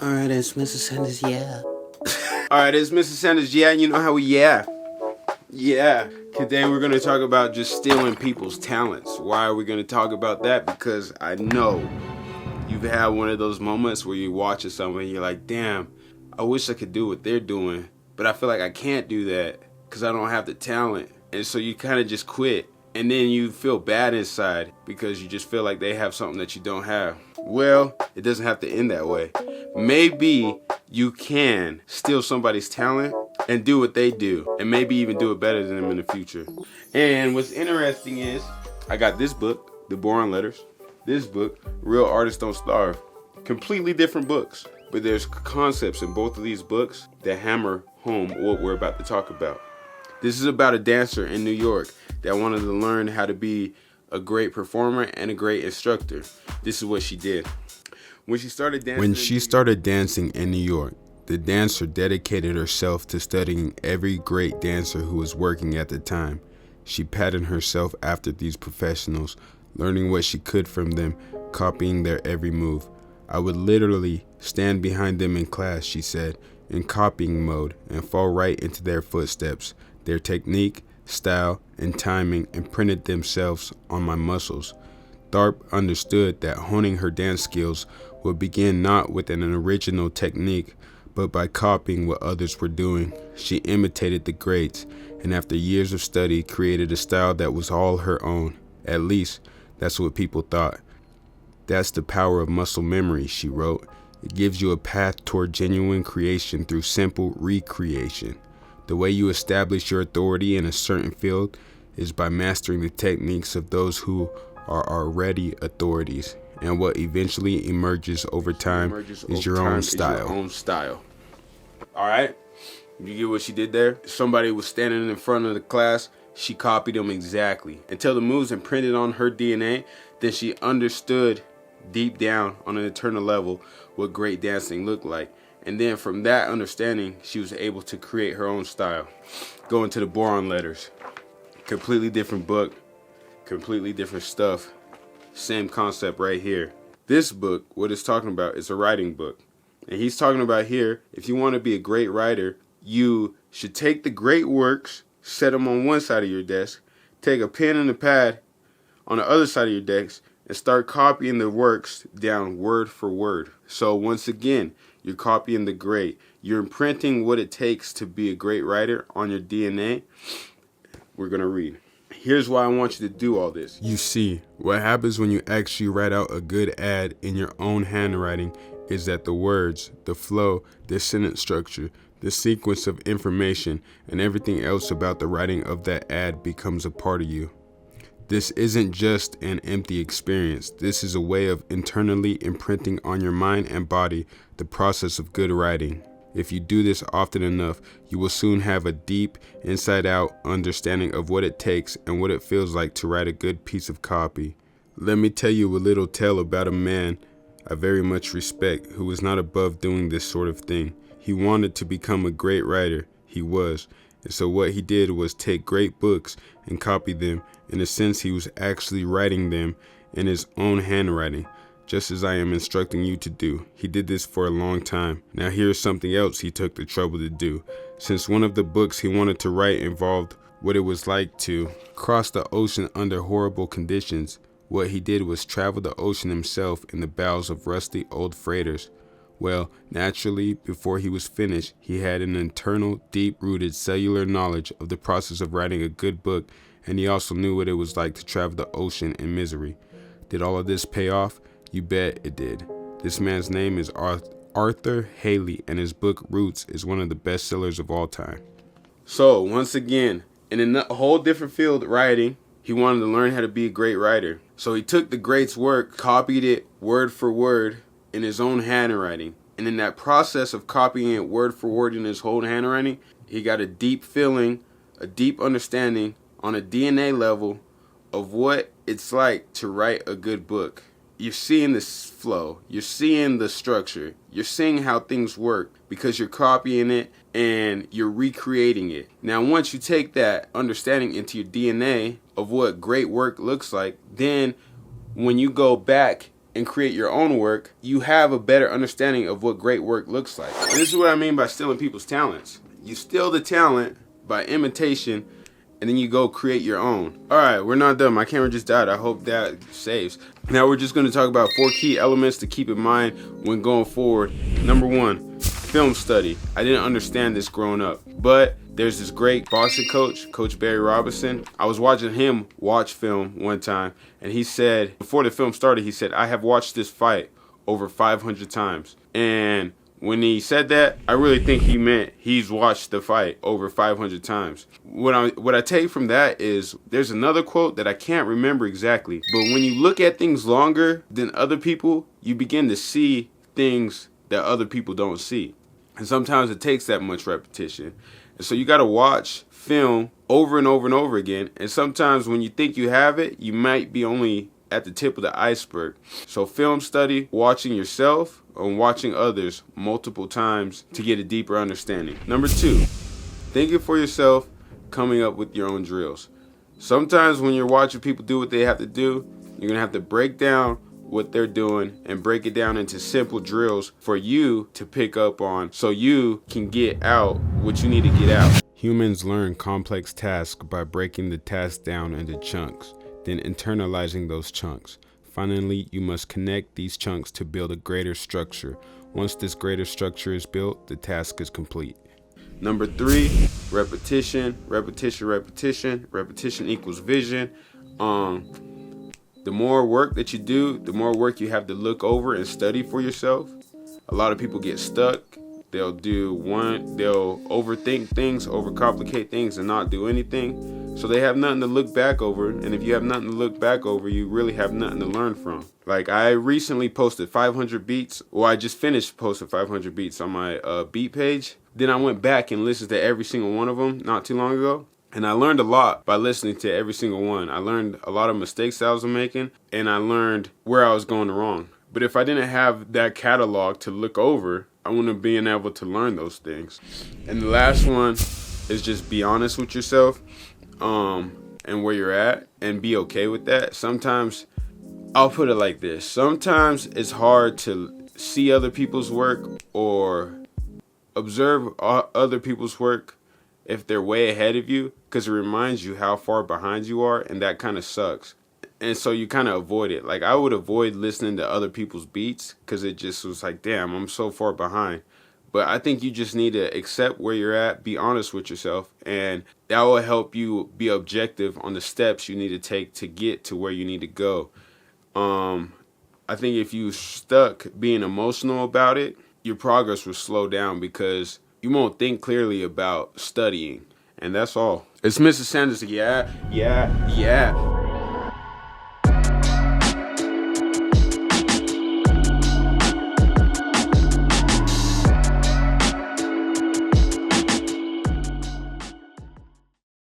Alright, it's Mrs. Sanders, yeah. Alright, it's Mrs. Sanders, yeah, you know how we yeah. Yeah. Today we're going to talk about just stealing people's talents. Why are we going to talk about that? Because I know you've had one of those moments where you watch someone and you're like, damn, I wish I could do what they're doing, but I feel like I can't do that because I don't have the talent. And so you kind of just quit. And then you feel bad inside because you just feel like they have something that you don't have. Well, it doesn't have to end that way. Maybe you can steal somebody's talent and do what they do, and maybe even do it better than them in the future. And what's interesting is, I got this book, The Boron Letters. This book, Real Artists Don't Starve. Completely different books, but there's concepts in both of these books that hammer home what we're about to talk about. This is about a dancer in New York that wanted to learn how to be a great performer and a great instructor. This is what she did. When she started dancing in New York, the dancer dedicated herself to studying every great dancer who was working at the time. She patterned herself after these professionals, learning what she could from them, copying their every move. I would literally stand behind them in class, she said, in copying mode, and fall right into their footsteps. Their technique, style, and timing imprinted themselves on my muscles. Tharp understood that honing her dance skills would begin not with an original technique, but by copying what others were doing. She imitated the greats, and after years of study, created a style that was all her own. At least, that's what people thought. That's the power of muscle memory, she wrote. It gives you a path toward genuine creation through simple recreation. The way you establish your authority in a certain field is by mastering the techniques of those who are already authorities. And what eventually emerges over time is your own style. All right? You get what she did there? Somebody was standing in front of the class. She copied them exactly. Until the moves imprinted on her DNA, then she understood deep down on an internal level what great dancing looked like. And then from that understanding, she was able to create her own style. Going to the Boron Letters. Completely different book. Completely different stuff. Same concept right here. This book, what it's talking about, is a writing book. And he's talking about here, if you want to be a great writer, you should take the great works, set them on one side of your desk, take a pen and a pad on the other side of your desk, and start copying the works down word for word. So once again, you're copying the great. You're imprinting what it takes to be a great writer on your DNA. We're going to read. Here's why I want you to do all this. You see, what happens when you actually write out a good ad in your own handwriting is that the words, the flow, the sentence structure, the sequence of information, and everything else about the writing of that ad becomes a part of you. This isn't just an empty experience. This is a way of internally imprinting on your mind and body the process of good writing. If you do this often enough, you will soon have a deep, inside-out understanding of what it takes and what it feels like to write a good piece of copy. Let me tell you a little tale about a man I very much respect who was not above doing this sort of thing. He wanted to become a great writer. He was. And so what he did was take great books and copy them. In a sense, he was actually writing them in his own handwriting, just as I am instructing you to do. He did this for a long time. Now here's something else he took the trouble to do. Since one of the books he wanted to write involved what it was like to cross the ocean under horrible conditions, what he did was travel the ocean himself in the bows of rusty old freighters. Well, naturally, before he was finished, he had an internal, deep-rooted cellular knowledge of the process of writing a good book, and he also knew what it was like to travel the ocean in misery. Did all of this pay off? You bet it did. This man's name is Arthur Hailey, and his book Roots is one of the best sellers of all time. So, once again, in a whole different field, writing, he wanted to learn how to be a great writer. So he took the greats' work, copied it word for word in his own handwriting. And in that process of copying it word for word in his whole handwriting, he got a deep feeling, a deep understanding on a DNA level of what it's like to write a good book. You're seeing this flow, you're seeing the structure, you're seeing how things work because you're copying it and you're recreating it. Now, once you take that understanding into your DNA of what great work looks like, then when you go back and create your own work, you have a better understanding of what great work looks like. And this is what I mean by stealing people's talents. You steal the talent by imitation, and then you go create your own. All right, we're not done. My camera just died. I hope that saves. Now we're just gonna talk about 4 key elements to keep in mind when going forward. Number 1, film study. I didn't understand this growing up, but there's this great boxing coach, Coach Barry Robinson. I was watching him watch film one time, and he said, before the film started, he said, I have watched this fight over 500 times. And when he said that, I really think he meant he's watched the fight over 500 times. What I take from that is, there's another quote that I can't remember exactly, but when you look at things longer than other people, you begin to see things that other people don't see. And sometimes it takes that much repetition. And so you got to watch film over and over and over again. And sometimes when you think you have it, you might be only at the tip of the iceberg. So film study, watching yourself and watching others multiple times to get a deeper understanding. Number 2, thinking for yourself, coming up with your own drills. Sometimes when you're watching people do what they have to do, you're going to have to break down what they're doing and break it down into simple drills for you to pick up on so you can get out what you need to get out. Humans learn complex tasks by breaking the task down into chunks, then internalizing those chunks. Finally, you must connect these chunks to build a greater structure. Once this greater structure is built, the task is complete. Number 3, repetition, repetition, repetition. Repetition equals vision. The more work that you do, the more work you have to look over and study for yourself. A lot of people get stuck. They'll overthink things, overcomplicate things, and not do anything. So they have nothing to look back over. And if you have nothing to look back over, you really have nothing to learn from. Like, I recently posted 500 beats. Well, I just finished posting 500 beats on my beat page. Then I went back and listened to every single one of them not too long ago. And I learned a lot by listening to every single one. I learned a lot of mistakes I was making, and I learned where I was going wrong. But if I didn't have that catalog to look over, I wouldn't have been able to learn those things. And the last one is just be honest with yourself and where you're at, and be okay with that. Sometimes, I'll put it like this. Sometimes it's hard to see other people's work or observe other people's work if they're way ahead of you, because it reminds you how far behind you are, and that kind of sucks. And so you kind of avoid it. Like, I would avoid listening to other people's beats because it just was like, damn, I'm so far behind. But I think you just need to accept where you're at, be honest with yourself, and that will help you be objective on the steps you need to take to get to where you need to go. I think if you stuck being emotional about it, your progress will slow down because you won't think clearly about studying. And that's all. It's Mr. Sanders. Yeah.